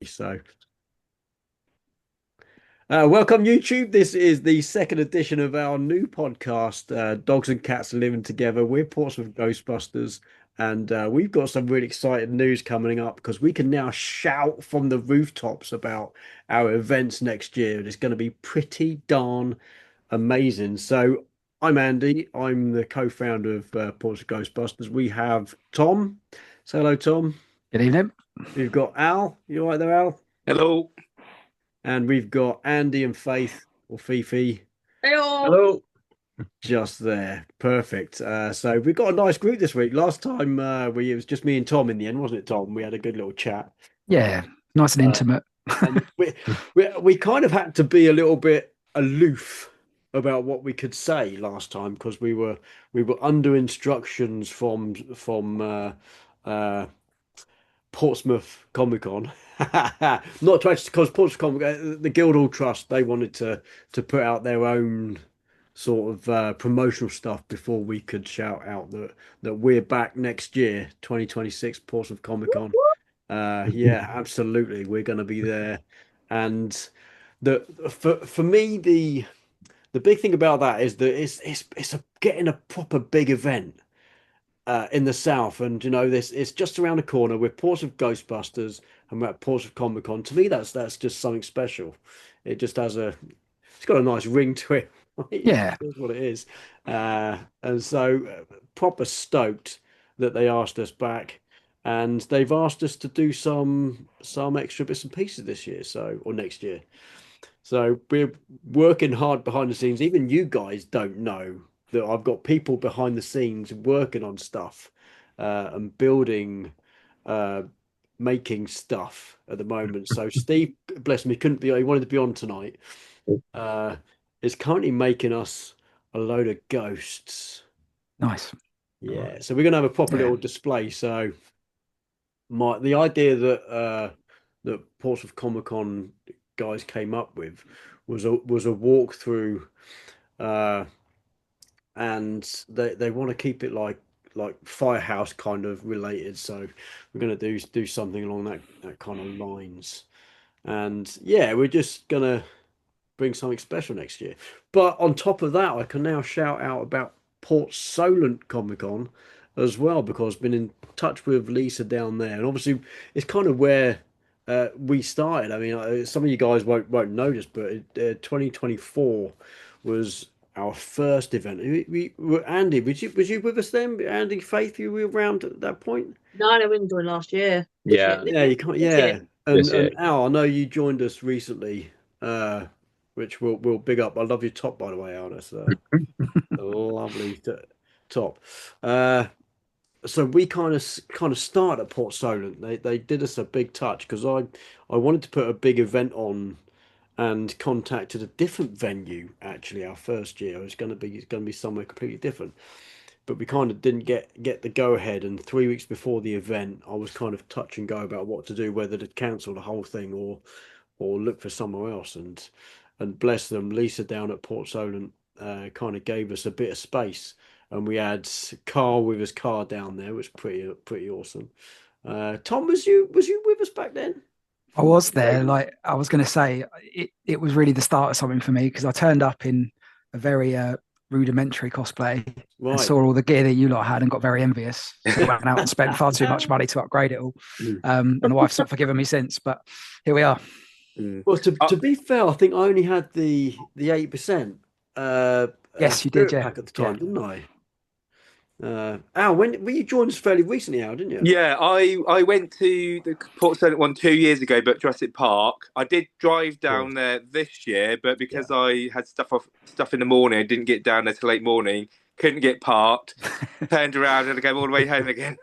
So, welcome YouTube. This is the second edition of our new podcast, Dogs and Cats Living Together. We're Portsmouth Ghostbusters, and we've got some really exciting news coming up because we can now shout from the rooftops about our events next year. It's going to be pretty darn amazing. So, I'm Andy. I'm the co-founder of Portsmouth Ghostbusters. We have Tom. Say hello, Tom. Good evening. We've got Al. You all right there, Al? Hello. And we've got Andy and Faith or Fifi Hello. Hello. just there. Perfect. So we've got a nice group this week. Last time it was just me and Tom in the end, wasn't it, Tom? We had a good little chat. Yeah, nice and Uh, intimate. and we kind of had to be a little bit aloof about what we could say last time because we were under instructions from uh, Portsmouth ComicCon. Not to actually, because Portsmouth the Guildhall Trust, they wanted to put out their own sort of promotional stuff before we could shout out that we're back next year, 2026 Portsmouth Comic Con. Yeah, absolutely, we're going to be there. And the for me the big thing about that is that it's getting a proper big event in the south, and this it's just around the corner. We're Portsmouth Ghostbusters, and we're at Portsmouth Comic Con. To me, that's just something special. It just has it's got a nice ring to it. Yeah, That's what it is. And so proper stoked that they asked us back, and they've asked us to do some extra bits and pieces this year, or next year. So we're working hard behind the scenes. Even you guys don't know that I've got people behind the scenes working on stuff and building, uh, making stuff at the moment. So Steve, bless me, couldn't be. He wanted to be on tonight. Uh, is currently making us a load of ghosts. nice. Yeah. So we're gonna have a proper Yeah, little display. So the idea that Portsmouth Comic Con guys came up with was a walkthrough, uh, and they want to keep it like Firehouse kind of related. So we're gonna do something along that kind of lines. And yeah, we're just gonna bring something special next year. But on top of that, I can now shout out about Port Solent Comic Con as well because I've been in touch with Lisa down there, and obviously it's kind of where we started. I mean, some of you guys won't notice, but 2024 was our first event. Andy, was you with us then? Andy, Faith, you were around at that point? No, I didn't join last year. This year. Yeah. Yeah, you can't. This Yeah, year. and Yes, yeah. and Al, I know you joined us recently, which we'll big up. I love your top, by the way, Al. That's a lovely top. Uh, so we kind of started at Port Solent. They did us a big touch because I wanted to put a big event on and contacted a different venue. Actually, our first year it was going to be somewhere completely different, but we kind of didn't get the go ahead. And 3 weeks before the event, I was kind of touch and go about what to do, whether to cancel the whole thing or look for somewhere else. And bless them, Lisa down at Port Solent kind of gave us a bit of space, and we had Carl with his car down there, which was pretty awesome. Tom, was you with us back then? I From was there. Like I was going to say, it was really the start of something for me because I turned up in a very rudimentary cosplay and right. saw all the gear that you lot had and got very envious. So I went out and spent far too much money to upgrade it all. And the wife's not forgiven me since, but here we are. Mm. Well, to, Uh, to be fair, I think I only had the 8% Yes, you did. spirit Yeah, pack at the yeah. time, didn't I? Al, when you joined us fairly recently, Al, didn't you? yeah, I went to the Port Solent one 2 years ago, but Jurassic Park. I did drive Good. down there this year, but Yeah. because I had stuff in the morning, I didn't get down there till late morning. Couldn't get parked. Turned around and had to go all the way home again.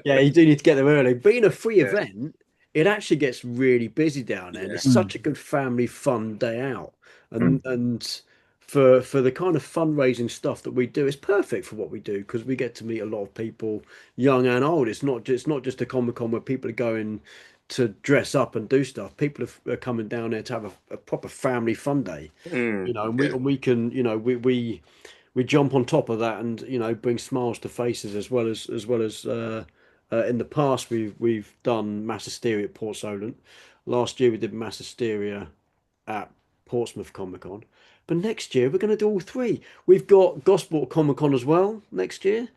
Yeah, you do need to get there early. Being a free Yeah, event, it actually gets really busy down there, and yeah. it's Mm. such a good family fun day out. Mm. And for the kind of fundraising stuff that we do, it's perfect for what we do because we get to meet a lot of people, young and old. It's not just a Comic Con where people are going to dress up and do stuff. People are coming down there to have a proper family fun day, Mm. and we Yeah. and we can, we jump on top of that and bring smiles to faces as well as in the past we've done Mass Hysteria at Port Solent. Last year we did Mass Hysteria at Portsmouth Comic-Con. But next year we're going to do all three. We've got Gosport Comic-Con as well next year.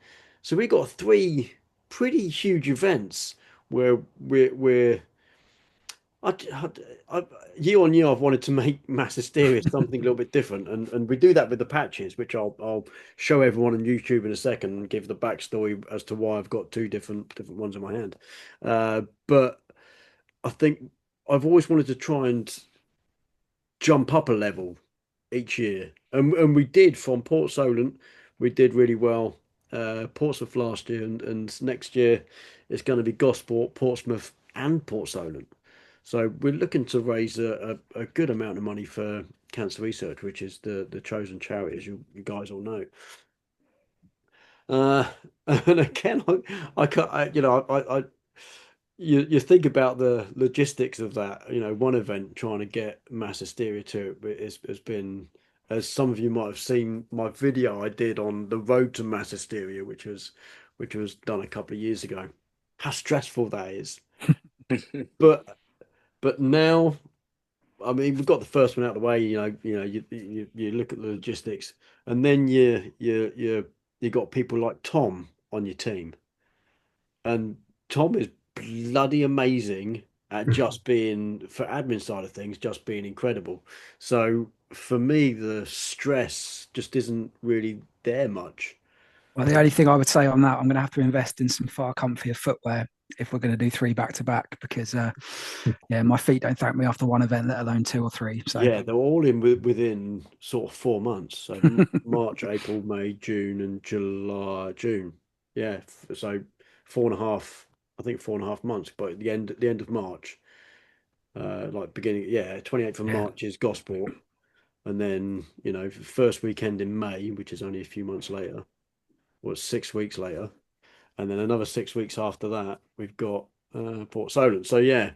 So we've got three pretty huge events where we're I, year on year I've wanted to make Mass Hysteria something a little bit different, and we do that with the patches, which I'll show everyone on YouTube in a second and give the backstory as to why I've got two different ones in my hand. But I think I've always wanted to try and jump up a level each year, and we did from Port Solent. We did really well. Portsmouth last year, and next year it's going to be Gosport, Portsmouth, and Port Solent. So we're looking to raise a good amount of money for cancer research, which is the chosen charity, as you guys all know. And again, I can't, you think about the logistics of that. One event trying to get Mass Hysteria to it has been, as some of you might have seen my video I did on the road to Mass Hysteria, which was done a couple of years ago. How stressful that is. But now, I mean, we've got the first one out of the way. You look at the logistics, and then you got people like Tom on your team, and Tom is bloody amazing at just being, for admin side of things, just being incredible. So for me, the stress just isn't really there much. Well, the only thing I would say on that, I'm going to have to invest in some far comfier footwear if we're going to do 3 back to back, because my feet don't thank me after one event, let alone 2 or 3. So yeah, they're all in within sort of 4 months. So March, April, May, June, and July, June. Yeah, so 4.5. I think 4.5 months. But at the end of March, like beginning, 28th of March is Gosport, and then first weekend in May, which is only a few months later, or 6 weeks later, and then another 6 weeks after that, we've got Port Solent. So yeah,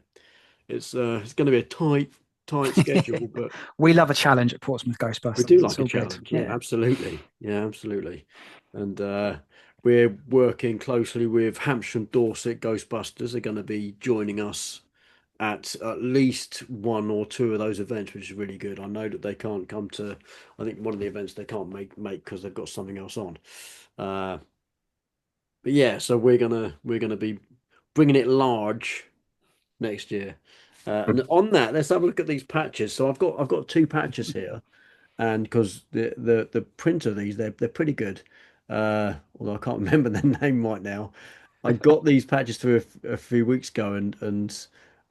it's going to be a tight schedule, but we love a challenge at Portsmouth Ghostbusters. we do like a challenge. Yeah, absolutely. And we're working closely with Hampshire and Dorset Ghostbusters. Are going to be joining us at least 1 or 2 of those events, which is really good. I know that they can't come to, I think one of the events they can't make because they've got something else on. But yeah, so we're gonna be bringing it large next year. And on that, let's have a look at these patches. So I've got 2 patches here, and because the print of these, they're pretty good. Although I can't remember their name right now. I got these patches through a few weeks ago, and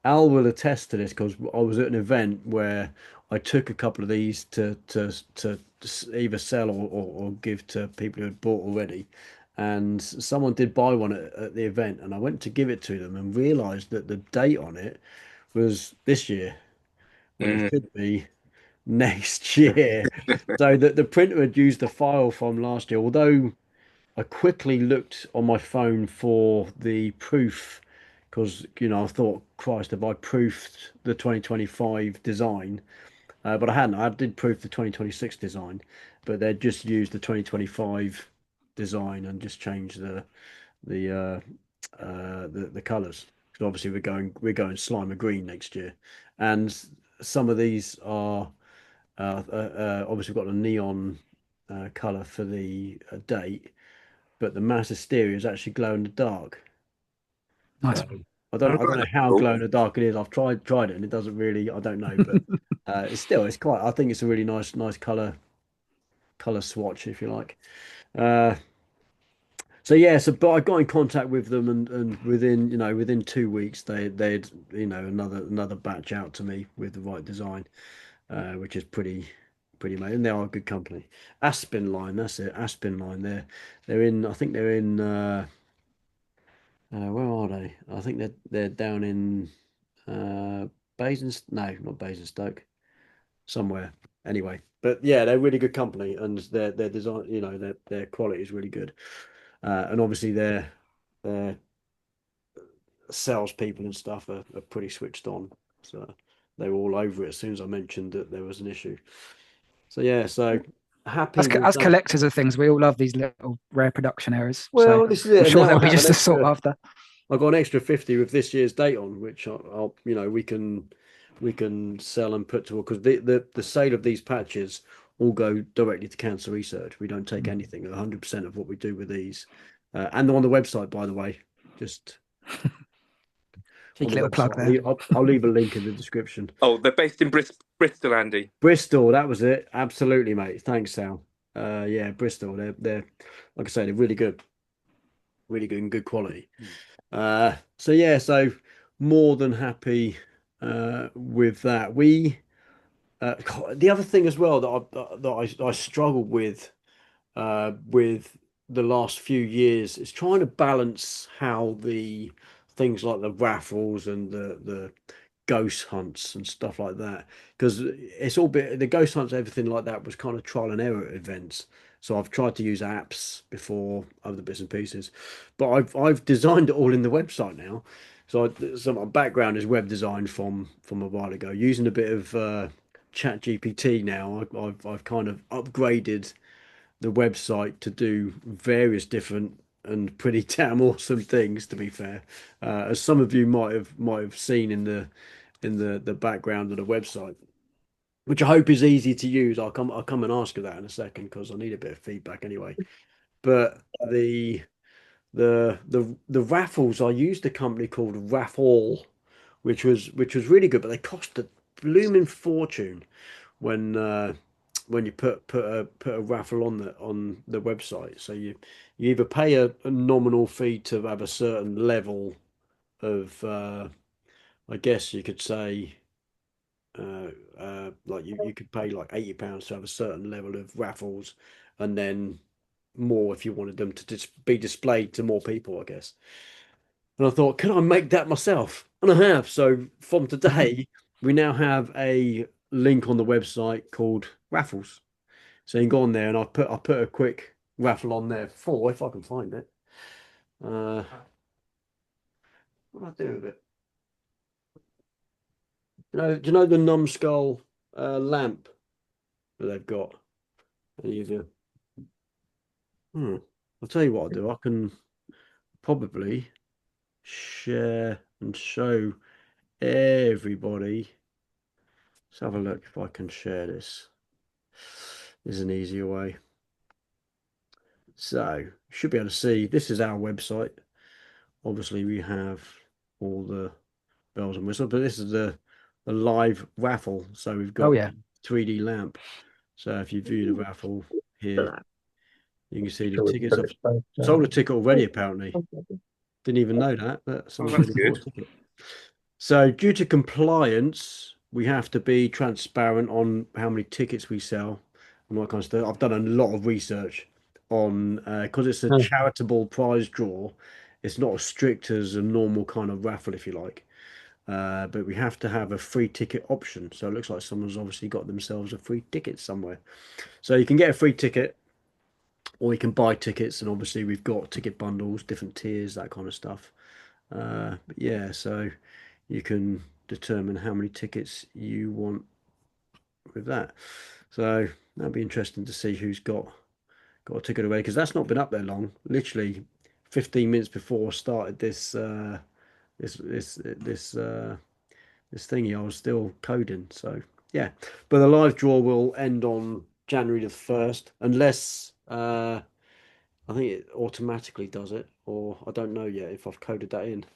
Al will attest to this because I was at an event where I took a couple of these to either sell or give to people who had bought already. And someone did buy one at the event, and I went to give it to them and realized that the date on it was this year when it should be next year. So that the printer had used the file from last year, although I quickly looked on my phone for the proof because I thought, Christ, have I proofed the 2025 design? But I hadn't. I did proof the 2026 design, but they'd just used the 2025 design and just changed the colours. Because obviously we're going slime and green next year, and some of these are obviously we've got a neon colour for the date, but the Mass Hysteria is actually glow in the dark. nice. So I don't know how glow in the dark it is. I've tried it and it doesn't really. I don't know, but it's quite. I think it's a really nice colour swatch, if you like. So yeah, but I got in contact with them, and within 2 weeks they'd another batch out to me with the right design, which is pretty amazing. And they are a good company. Aspen Line, that's it. Aspen Line. They're in. I think they're in. Where are they? I think they're down in No, not Basingstoke. Somewhere. Anyway, but yeah, they're a really good company, and their design, their quality is really good. And obviously their salespeople and stuff are pretty switched on. So they were all over it as soon as I mentioned that there was an issue. So yeah, so happy as collectors of things, we all love these little rare production errors. Well, so this is it. I'm sure Now there'll I be have just an a sort extra. after. I got an extra 50 with this year's date on, which I'll you know we can sell and put to, because the sale of these patches all go directly to cancer research. We don't take anything. 100% of what we do with these, and they're on the website, by the way. Just on Cheeky the little plug website. there. I'll leave a link in the description. Oh, they're based in Bristol, Andy. Bristol, that was it. Absolutely, mate. Thanks, Sal. Yeah, Bristol. They're like I say, they're really good and good quality. So yeah, so more than happy with that. The other thing as well that I struggled with the last few years is trying to balance how the things like the raffles and the ghost hunts and stuff like that, because it's all bit the ghost hunts, everything like that was kind of trial and error events. So I've tried to use apps before, other bits and pieces, but I've designed it all in the website now. So my background is web design from a while ago, using a bit of chat GPT. Now I've kind of upgraded the website to do various different and pretty damn awesome things, to be fair, as some of you might have seen in the background of the website, which I hope is easy to use. I'll come and ask you that in a second, because I need a bit of feedback anyway. But the raffles, I used a company called Raffle, which was really good, but they cost a blooming fortune when you put a raffle on the website. So you either pay a nominal fee to have a certain level of I guess you could say like you could pay like £80 to have a certain level of raffles, and then more if you wanted them to just be displayed to more people, I guess. And I thought, can I make that myself? And I have. So from today, we now have a link on the website called raffles. So you can go on there, and I put a quick raffle on there for, if I can find it. What do I do with it? Do you know the numbskull lamp that they've got? I'll tell you what I'll do. I can probably share and show everybody. Let's have a look if I can share this. There's an easier way. So you should be able to see, this is our website. Obviously we have all the bells and whistles, but this is the live raffle. So we've got 3D lamp. So if you view the raffle here, you can see the tickets. I've sold a ticket already, apparently. Didn't even know that, but someone really bought a ticket. So due to compliance, we have to be transparent on how many tickets we sell and all that kind of stuff. I've done a lot of research on because it's a charitable prize draw. It's not as strict as a normal kind of raffle, if you like. But we have to have a free ticket option. So it looks like someone's obviously got themselves a free ticket somewhere. So you can get a free ticket, or you can buy tickets. And obviously we've got ticket bundles, different tiers, that kind of stuff. But yeah, so you can determine how many tickets you want with that. So that'll be interesting to see who's got a ticket away, because that's not been up there long. Literally 15 minutes before I started this thingy, I was still coding. So yeah, but the live draw will end on January the 1st, unless I think it automatically does it, or I don't know yet if I've coded that in.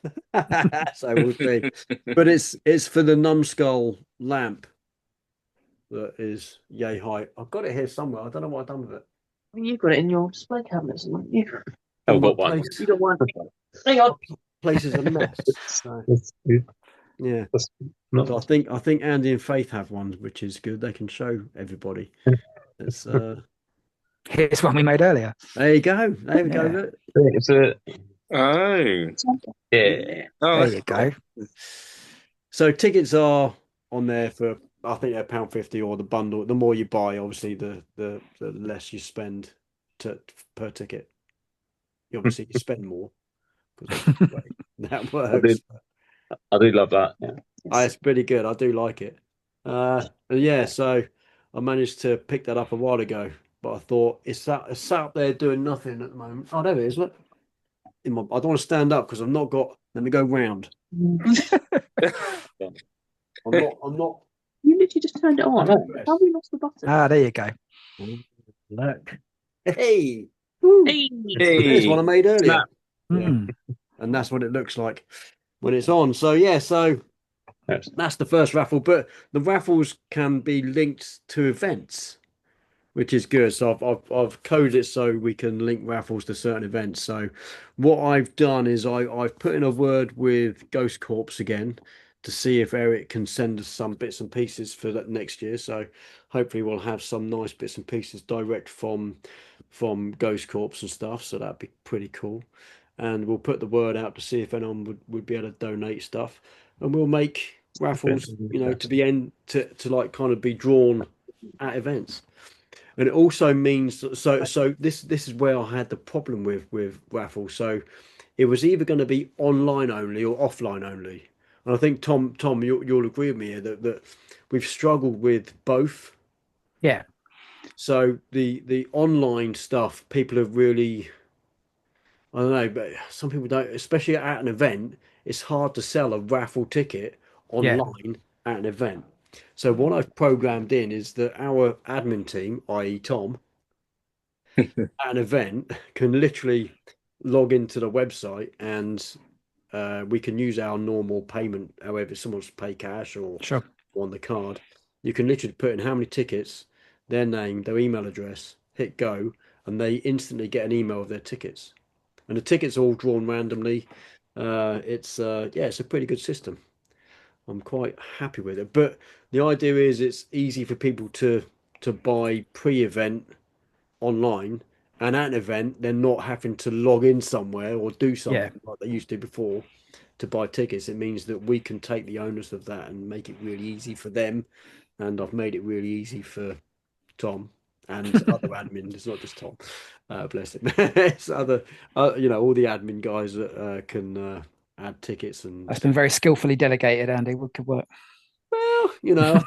So we'll see. But it's for the numbskull lamp that is yay high. I've got it here somewhere. I don't know what I've done with it. You've got it in your display cabinets, haven't you? I've got one. You got one. Hang on. Place is a mess. So, yeah. So I think Andy and Faith have one, which is good. They can show everybody. It's Here's one we made earlier. there you go. There we go. Look. It's a There you go. So tickets are on there for, I think they're £1.50, or the bundle. The more you buy, obviously, the less you spend per ticket. Obviously, you spend more, because that works. I do love that. Yeah. It's pretty good. I do like it. Yeah, so I managed to pick that up a while ago, but I thought it's sat up there doing nothing at the moment. Oh, there it is. Look. I don't want to stand up because I've not got Let me go round. I'm not. You literally just turned it on. Yes. How have we lost the button? There you go. Look. Hey. Woo. Hey. There's one I made earlier. Snap. Mm. And that's what it looks like when it's on. So yeah, so Yes. that's the first raffle. But the raffles can be linked to events, which is good. So I've coded it so we can link raffles to certain events. So what I've done is I've put in a word with Ghost Corps again to see if Eric can send us some bits and pieces for that next year. So hopefully we'll have some nice bits and pieces direct from Ghost Corps and stuff. So that'd be pretty cool. And we'll put the word out to see if anyone would be able to donate stuff. And we'll make raffles, to the end to like kind of be drawn at events. And it also means so this is where I had the problem with raffles. So it was either going to be online only or offline only. And I think Tom, you'll agree with me here that we've struggled with both. Yeah. So the online stuff, people have really, I don't know, but some people don't, especially at an event, it's hard to sell a raffle ticket online at an event. So what I've programmed in is that our admin team, i.e. Tom, at an event can literally log into the website and we can use our normal payment, however, someone wants to pay cash or Sure. on the card. You can literally put in how many tickets, their name, their email address, hit go, and they instantly get an email of their tickets. And the tickets are all drawn randomly. It's a pretty good system. I'm quite happy with it. But the idea is it's easy for people to buy pre-event online, and at an event they're not having to log in somewhere or do something like they used to before to buy tickets. It means that we can take the onus of that and make it really easy for them. And I've made it really easy for Tom and other admin. It's not just Tom, bless him. It's other, all the admin guys that can add tickets and. That's been very skillfully delegated, Andy. What could work? Well, yeah,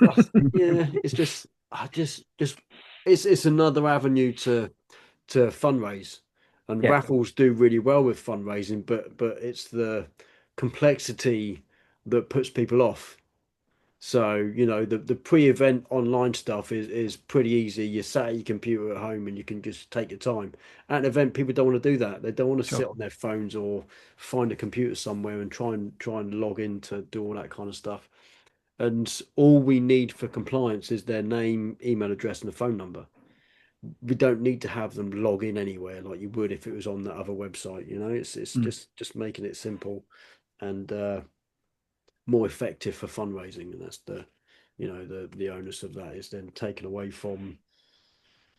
it's just, it's another avenue to fundraise, and raffles do really well with fundraising, but it's the complexity that puts people off. So, the pre-event online stuff is pretty easy. You're sat at your computer at home and you can just take your time. At an event, people don't want to do that. They don't want to sit on their phones or find a computer somewhere and try and log in to do all that kind of stuff. And all we need for compliance is their name, email address, and a phone number. We don't need to have them log in anywhere like you would if it was on the other website. It's just making it simple and more effective for fundraising, and that's the onus of that is then taken away from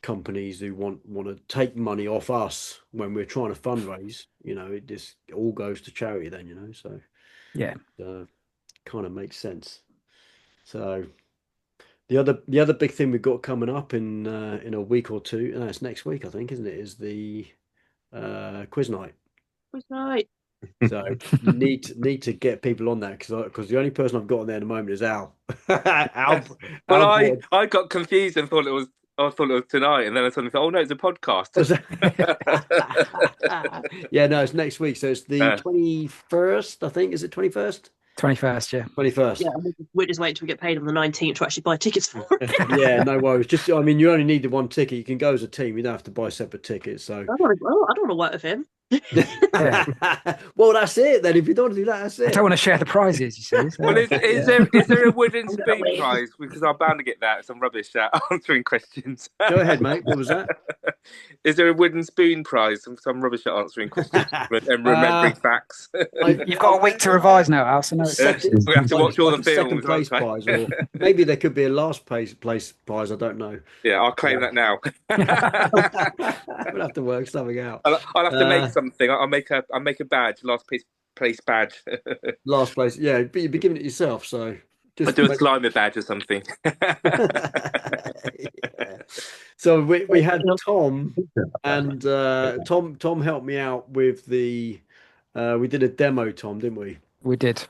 companies who want to take money off us when we're trying to fundraise. It just all goes to charity then. So kind of makes sense. So the other big thing we've got coming up in a week or two, and it's next week I think, isn't it, is the quiz night. Quiz night. So need to get people on that because the only person I've got on there at the moment is Al. Well, I got confused and thought it was tonight, and then I suddenly thought, oh no, it's a podcast. Yeah, no, it's next week, so it's the 21st, I think. Is it 21st? 21st, yeah. 21st. Yeah, we're just waiting till we get paid on the 19th to actually buy tickets for it. Yeah, no worries. Just, I mean, you only need the one ticket. You can go as a team. You don't have to buy separate tickets. So I don't want to work with him. Well, that's it then. If you don't want to do that, that's it. I don't want to share the prizes, you see. So. Well, is there a wooden spoon prize? Because I'm bound to get that. Some rubbish at answering questions. Go ahead, mate. What was that? Is there a wooden spoon prize? Some rubbish at answering questions and remembering facts. You've got a week to revise now, Al. So no, we have to watch all the films. Second place prize, or maybe there could be a last place prize. I don't know. Yeah, I'll claim that now. We'll have to work something out. I'll have to make something. I'll make a badge. Last place badge. Last place, yeah. But you'd be giving it yourself, so I'll do a Slimer badge or something. Yeah. So we had Tom, and Tom helped me out with the. We did a demo, Tom, didn't we? we did.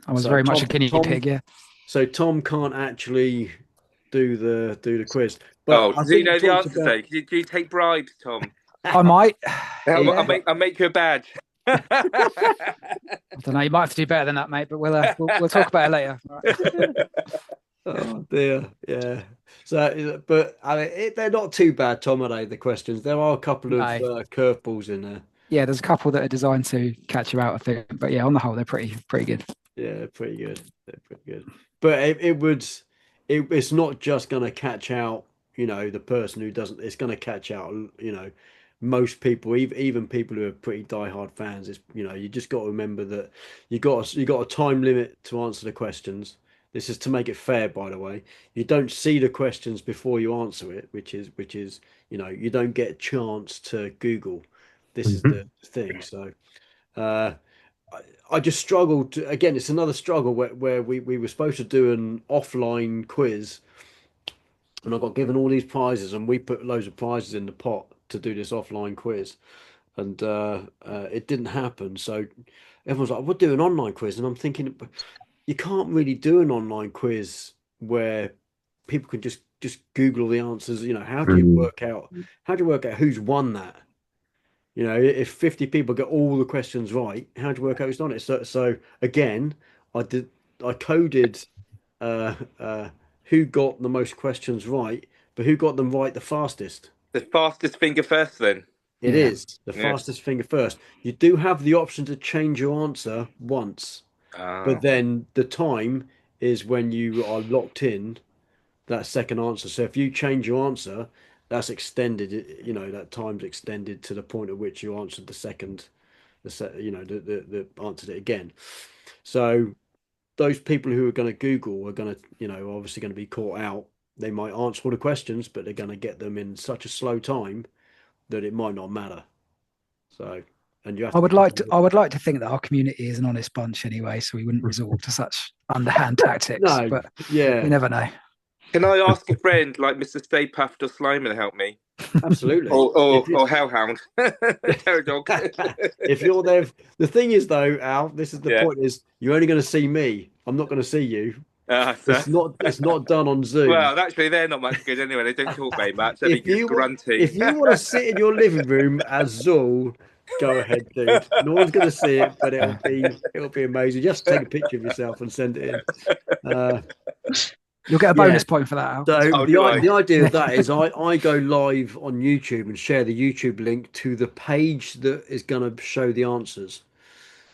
I was very much a guinea pig, yeah. So Tom can't actually do the quiz. But do you know the answer? Do you take bribes, Tom? I might. I'll make you a badge. I don't know. You might have to do better than that, mate. But we'll talk about it later. All right. Oh dear, yeah. So, but I mean, they're not too bad, Tom, are they? The questions. There are a couple of No. curveballs in there. Yeah, there's a couple that are designed to catch you out, I think. But yeah, on the whole, they're pretty good. Yeah, pretty good. They're pretty good. But it's not just going to catch out, the person who doesn't. It's going to catch out, most people, even people who are pretty diehard fans. You just got to remember that you got a time limit to answer the questions. This is to make it fair, by the way. You don't see the questions before you answer it, which is, you don't get a chance to Google. This is the thing. So. Uh, I just struggled to, again, it's another struggle where we were supposed to do an offline quiz and I got given all these prizes and we put loads of prizes in the pot to do this offline quiz and it didn't happen. So everyone's like, we'll do an online quiz. And I'm thinking, you can't really do an online quiz where people can just Google the answers. How do you work out who's won that? If 50 people get all the questions right, how do you work out who's done it? So again, I coded who got the most questions right, but who got them right the fastest. The fastest finger first, then. It Yeah. is the fastest finger first. You do have the option to change your answer once, but then the time is when you are locked in that second answer. So if you change your answer, that's extended. That time's extended to the point at which you answered the answered it again. So those people who are going to Google are going to, obviously going to be caught out. They might answer all the questions, but they're going to get them in such a slow time that it might not matter. So, and you have I to. would like to think that our community is an honest bunch anyway, so we wouldn't resort to such underhand tactics. No, but yeah, you never know. Can I ask a friend like Mr. Stay Puft or Slimer to help me? absolutely. Or Hellhound. Terror Dog. If you're there, the thing is though, Al, this is the Yeah. point: is you're only going to see me. I'm not going to see you. So- It's not done on Zoom. Well, actually, they're not much good anyway. They don't talk very much. They'll be just grunting. If you want to sit in your living room as Zool, go ahead, dude. No one's going to see it, but it'll be amazing. Just take a picture of yourself and send it in. You'll get a bonus point for that, Al. So Oh, do I? the idea of that is I go live on YouTube and share the YouTube link to the page that is going to show the answers.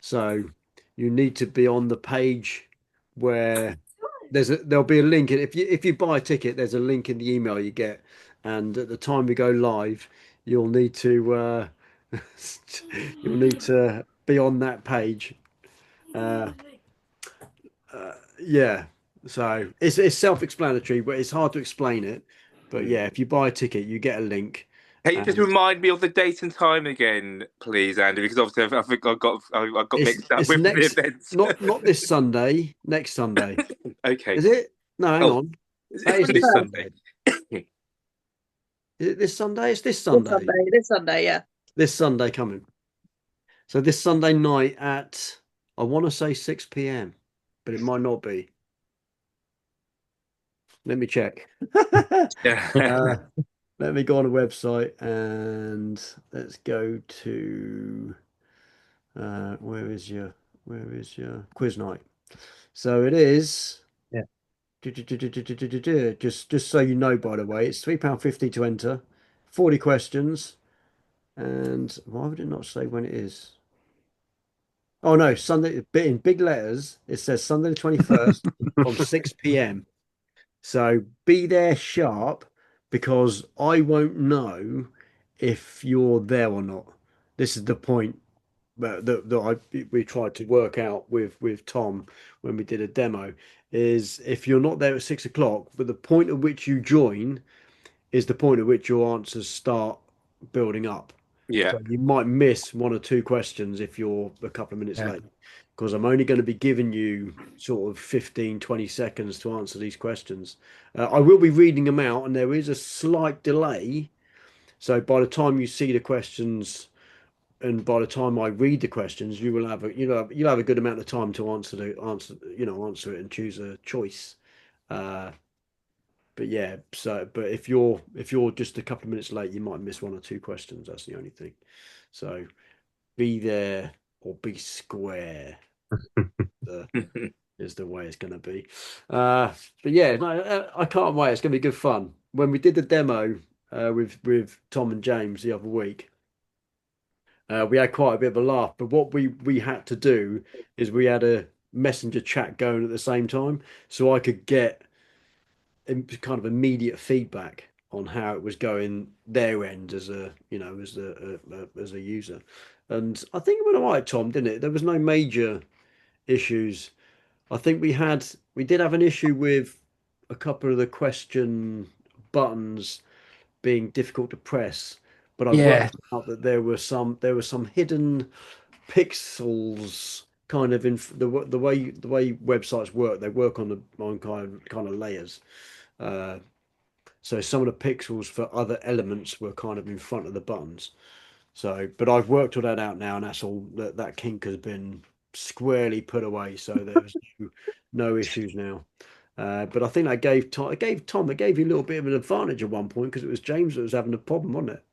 So you need to be on the page where there'll be a link. And if you buy a ticket, there's a link in the email you get. And at the time we go live, you'll need to be on that page. Yeah. So it's self-explanatory, but it's hard to explain it. But yeah, if you buy a ticket, you get a link. Can you just remind me of the date and time again, please, Andy? Because obviously I think I got mixed up with the events. Not this Sunday, next Sunday. Okay. Is it? No, hang on. That is This Sunday. Is it this Sunday? It's this Sunday. This Sunday, yeah. This Sunday coming. So this Sunday night at, I want to say 6 p.m, but it might not be. Let me check. Let me go on the website and let's go to where is your quiz night? So it is. Yeah. Just so you know, by the way, it's £3.50 to enter, 40 questions, and why would it not say when it is? Oh no, Sunday in big letters. It says Sunday the 21st from 6 p.m. So be there sharp because I won't know if you're there or not. This is the point that we tried to work out with Tom when we did a demo. Is if you're not there at 6 o'clock, but the point at which you join is the point at which your answers start building up. Yeah. So you might miss one or two questions if you're a couple of minutes late, because I'm only going to be giving you sort of 15, 20 seconds to answer these questions. I will be reading them out and there is a slight delay. So by the time you see the questions and by the time I read the questions, you'll have a good amount of time to answer it and choose a choice. But yeah, but if you're just a couple of minutes late, you might miss one or two questions. That's the only thing. So be there or be square. Is the way it's going to be. But yeah, no, I can't wait. It's going to be good fun. When we did the demo with Tom and James the other week, we had quite a bit of a laugh. But what we had to do is we had a messenger chat going at the same time, so I could get kind of immediate feedback on how it was going their end as a as a user. And I think it went all right, Tom, didn't it? There was no major issues. I think we did have an issue with a couple of the question buttons being difficult to press, but I Yeah, worked out that there were some hidden pixels kind of in the way websites work. They work on kind of layers. Uh, so some of the pixels for other elements were kind of in front of the buttons. So, but I've worked all that out now, and that's all that kink has been squarely put away. So there's no issues now. But I think it gave you a little bit of an advantage at one point because it was James that was having a problem, wasn't it?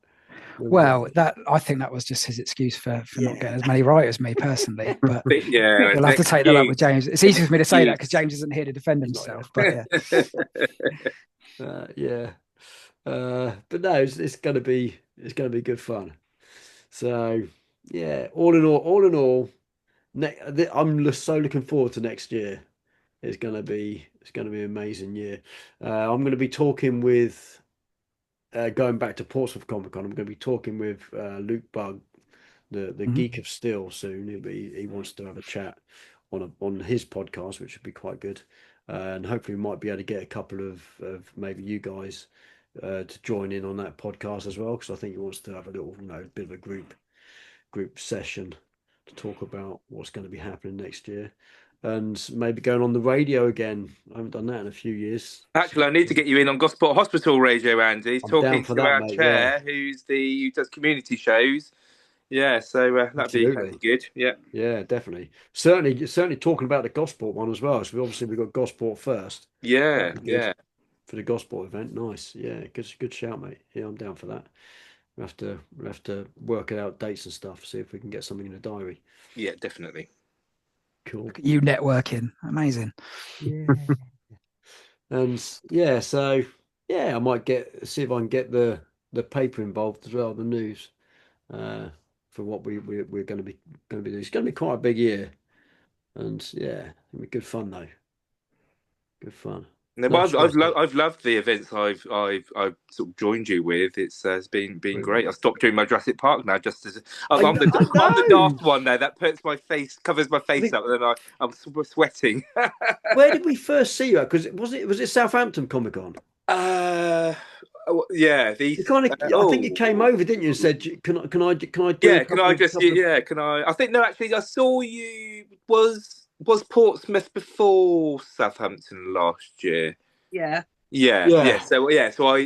well, that I think that was just his excuse for not getting as many right as me personally. But Yeah, you'll have to take that up with James. It's easy for me to say that because excuse. James isn't here to defend himself. But yeah, Yeah. But no, it's gonna be good fun. So yeah, all in all, I'm so looking forward to next year. It's gonna be an amazing year. I'm gonna be talking with going back to Portsmouth Comic Con. I'm gonna be talking with Luke Bug, the Mhm. Geek of Steel soon. He wants to have a chat on his podcast, which would be quite good. And hopefully we might be able to get a couple of maybe you guys to join in on that podcast as well, because I think he wants to have a little, bit of a group session to talk about what's going to be happening next year, and maybe going on the radio again. I haven't done that in a few years. Actually, I need to get you in on Gosport Hospital Radio, Andy. He's I'm down talking for to that, our mate. Yeah, chair, who does community shows. Yeah, so that'd be absolutely. good. Yeah, Yeah, definitely. Certainly talking about the Gosport one as well. So we've got Gosport first. yeah, That'd be good yeah, for the Gosport event. Nice. Yeah, good shout, mate. Yeah, I'm down for that. We'll have to work it out dates and stuff. See if we can get something in the diary. yeah, definitely. Cool. look at you networking, amazing. Yeah. And yeah, so yeah, I might see if I can get the paper involved as well, the news, uh, for what we're going to be doing. It's going to be quite a big year, and yeah, it'll be good fun though. Good fun. No, No but stress. I've loved the events I've sort of joined you with. It's been great. Brilliant. I stopped doing my Jurassic Park now, just as I I'm know. I'm the daft I one there that covers my face think, up, and then I'm sweating. where did we first see you at? Because was it Southampton Comic Con? uh, yeah, You kind of, I think you came over, didn't you, and said, can I do a yeah. Can couple I of just couple of yeah? Can I think no. Actually, I saw you was Portsmouth before Southampton last year. Yeah. Yeah, yeah. yeah. So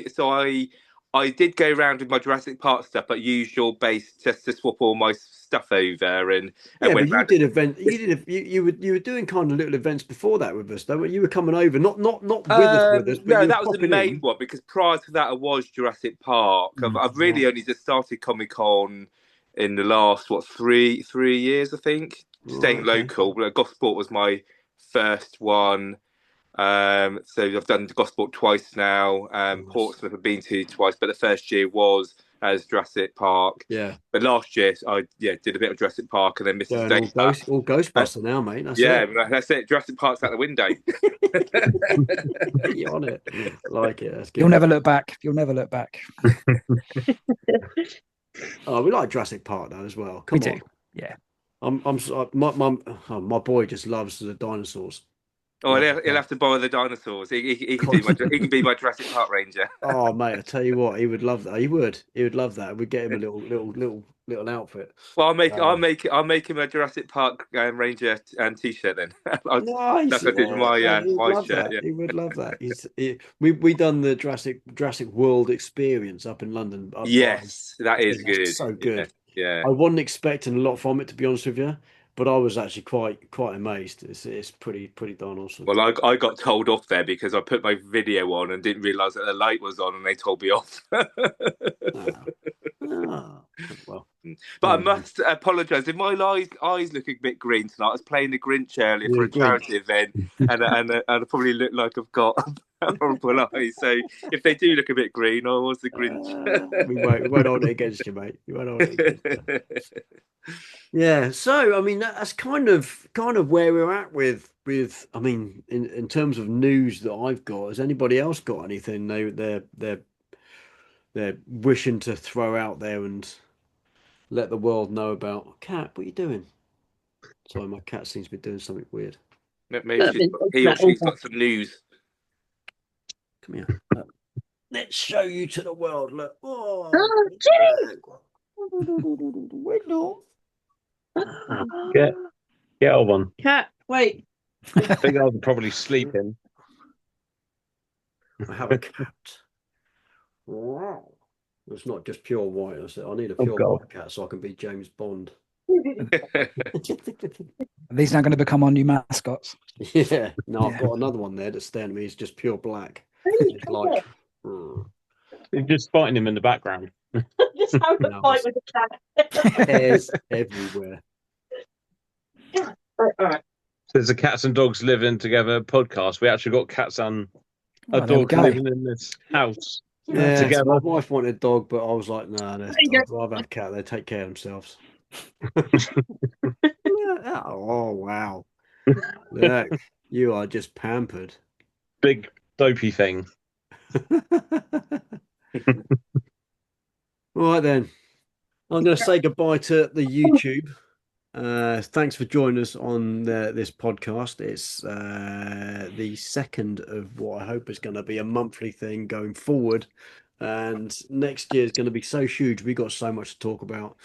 I did go around with my Jurassic Park stuff, but used your base just to swap all my stuff over and Yeah, but went you round. did event. You were doing kind of little events before that with us, though. You were coming over, not with us, but No, you were that was the popping main in. one because prior to that, I was Jurassic Park. I've really Right, only just started Comic Con in the last three years, I think. right, Staying okay. local, but Gosport was my first one. So I've done Gosport twice now. Nice. Portsmouth I've been to twice, but the first year was as Jurassic Park. Yeah, But last year I did a bit of Jurassic Park and then missed a going day. all Ghostbuster now, mate. That's Yeah, it. that's it. Jurassic Park's out the window. You're on it. Like it. That's You'll good. never look back. You'll never look back. Oh, we like Jurassic Park though as well. We Come do. on. Yeah. My boy just loves the dinosaurs. Oh, Loves he'll that. have to borrow the dinosaurs. He can be my Jurassic Park ranger. Oh, mate, I tell you what, he would love that. He would love that. We'd get him a little outfit. Well, Um, I'll make him a Jurassic Park ranger and t-shirt then. Nice. That's what I did with Yeah, my no, he would my love shirt. that. Yeah, He would love that. We done the Jurassic World experience up in London. Up by, yes, that I is think that's good. so Yeah, good. yeah. I wasn't expecting a lot from it, to be honest with you, but I was actually quite amazed. It's pretty darn awesome. Well, I got told off there because I put my video on and didn't realise that the light was on, and they told me off. Ah, ah, well, But I Oh, must apologise if my eyes look a bit green tonight. I was playing the Grinch earlier for you're a green. charity event, and I probably look like I've got horrible eyes. So if they do look a bit green, I was the Grinch. We won't hold it against you, mate. We won't hold it against you. Yeah, so I mean that's kind of where we're at with I mean in terms of news that I've got. Has anybody else got anything they're wishing to throw out there and let the world know about? Cat, what are you doing? Sorry, my cat seems to be doing something weird. Maybe he or she's got some news. Come here. Let's show you to the world. Look. Oh, window. Get on one. Cat, wait. I think I was probably sleeping. I have a cat. Wow. It's not just pure white. I need a pure God. white cat so I can be James Bond. Are these now going to become our new mascots? Yeah. No, I've Yeah. got another one there that's staring at me. It's just pure black. It's like. You're just fighting him in the background. Just having a No, fight with a cat. Hairs everywhere. All right. There's a cats and dogs living together podcast. We actually got cats and a Oh, there we dog go. living in this house. Yeah, Together. my wife wanted a dog, but I was like, no, you go. I'd rather have a cat. They take care of themselves. Oh, wow. Look, you are just pampered. Big dopey thing. All right, then. I'm going to say goodbye to the YouTube. Thanks for joining us on this podcast. It's the second of what I hope is going to be a monthly thing going forward. And next year is going to be so huge. We've got so much to talk about.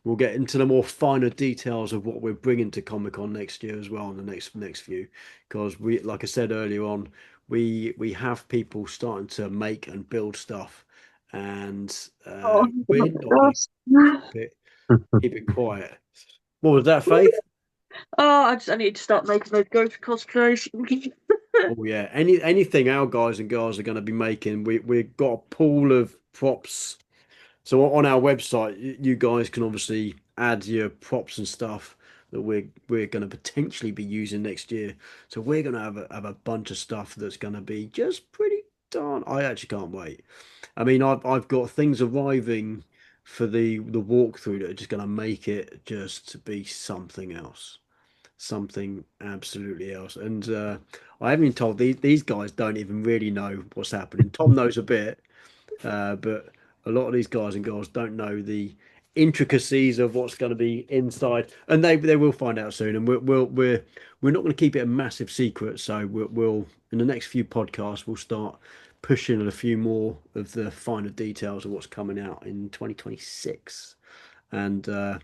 We'll get into the more finer details of what we're bringing to ComicCon next year as well in the next few. Because we, like I said earlier on, we have people starting to make and build stuff. And we're not going to keep it quiet. What was that, Faith? Oh, I need to start making those ghost cosplays. Oh yeah, anything our guys and girls are going to be making. We've got a pool of props. So on our website, you guys can obviously add your props and stuff that we're going to potentially be using next year. So we're going to have a bunch of stuff that's going to be just pretty darn. I actually can't wait. I mean, I've got things arriving for the walkthrough that are just going to make it just be something else. Something absolutely else. And I haven't been told these guys don't even really know what's happening. Tom knows a bit, but a lot of these guys and girls don't know the intricacies of what's going to be inside, and they will find out soon. And we're not going to keep it a massive secret. So we'll in the next few podcasts we'll start pushing a few more of the finer details of what's coming out in 2026, and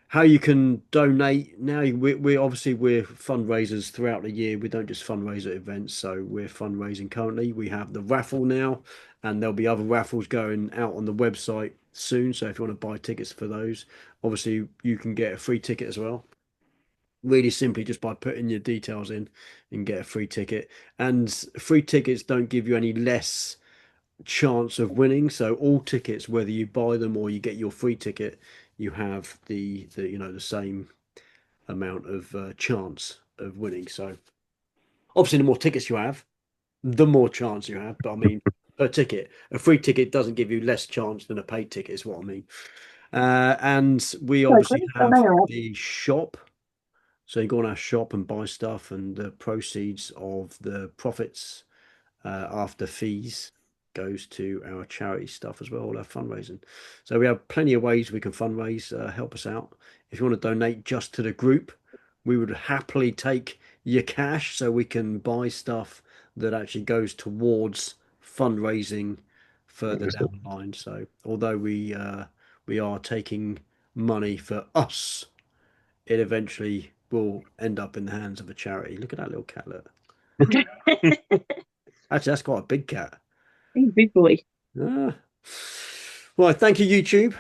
how you can donate now. We're obviously we're fundraisers throughout the year. We don't just fundraise at events. So we're fundraising currently. We have the raffle now, and there'll be other raffles going out on the website soon. So if you want to buy tickets for those, obviously you can get a free ticket as well. Really simply just by putting your details in and get a free ticket. And free tickets don't give you any less chance of winning. So all tickets, whether you buy them or you get your free ticket, you have the same amount of chance of winning. So obviously the more tickets you have, the more chance you have. But I mean, per ticket, a free ticket doesn't give you less chance than a paid ticket is what I mean. And we obviously have the shop. So you go on our shop and buy stuff, and the proceeds of the profits after fees goes to our charity stuff as well, all our fundraising. So we have plenty of ways we can fundraise. Help us out. If you want to donate just to the group, we would happily take your cash so we can buy stuff that actually goes towards fundraising further down the line. So although we are taking money for us, it eventually will end up in the hands of a charity. Look at that little cat. Look. Actually, that's quite a big cat. Big boy. Ah. Well, thank you, YouTube.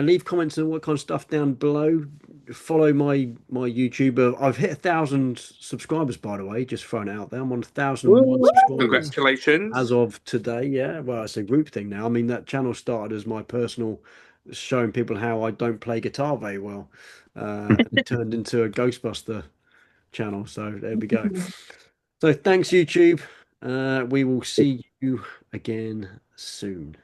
Leave comments and what kind of stuff down below. Follow my YouTube. I've hit 1,000 subscribers, by the way. Just throwing it out there. I'm on 1,001 subscribers Congratulations. as of today. Yeah, well, it's a group thing now. I mean, that channel started as my personal showing people how I don't play guitar very well. It turned into a Ghostbuster channel. So there we go. So thanks, YouTube. We will see you again soon.